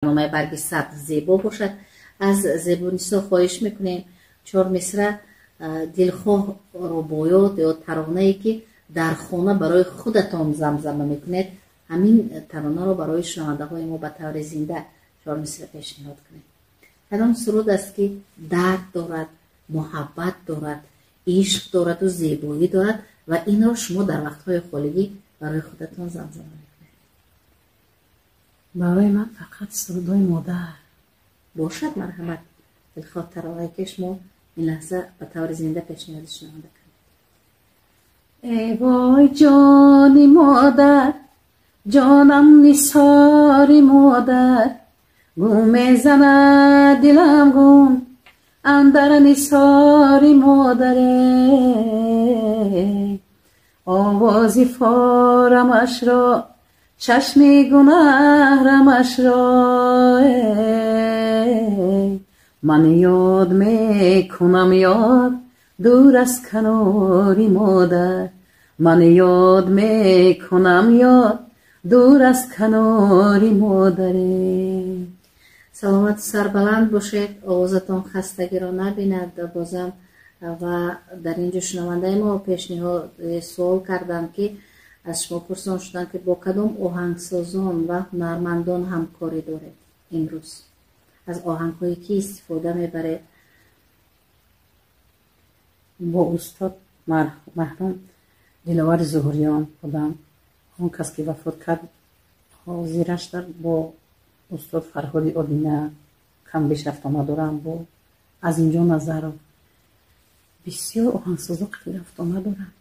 برنامه برگ سبز زیبا باشد. از زیبونیسا خواهش میکنیم 4 مصرع دلخواه رباعیات یا ترانه‌ای که در خانه برای خودتان زمزمه میکنید، همین ترانه رو برای شنونده های ما به طور زنده 4 مصرع پیشنهاد کنید. کدام سرود است که درد دارد، محبت دارد، عشق دارد و زیبایی دارد و این را شما در وقتهای خالگی برای خودتان زمزمه میکنید؟ برای من فقط سرودای مادر باشد. مرحمت. دلخواه ترانه‌ای که شما این لحظه به طور زنده پیشنهاد شنونده کنید. ای وای جانی مادر، جانم نثاری مادر، گم میزند دلم گم اندر نثاری مادر. آوازی فارمش را، چشمی گنهرمش را، من یاد میکنم یاد دور از کناری مادر، من یاد میکنم یاد دور از کناری مادر. سلامت سربلند باشید، آوازتان خستگی را نبیند. بازم و در اینجا شنونده ما پیشنهاد سوال کردم که از شما پرسان شدن که با کدام آهنگسازان و هنرمندان همکاری دارید امروز، از آهنگ‌هایی که استفاده میبرید؟ با استاد مرحوم دلاور ظهوریان خودم، اون کس که وفات کرد، زیرش در با استاد فرهاد آدینه کم بیش رفت آمد دارم. با از اینجا نظر بسیار آهنگسازا که رفت آمد دارم.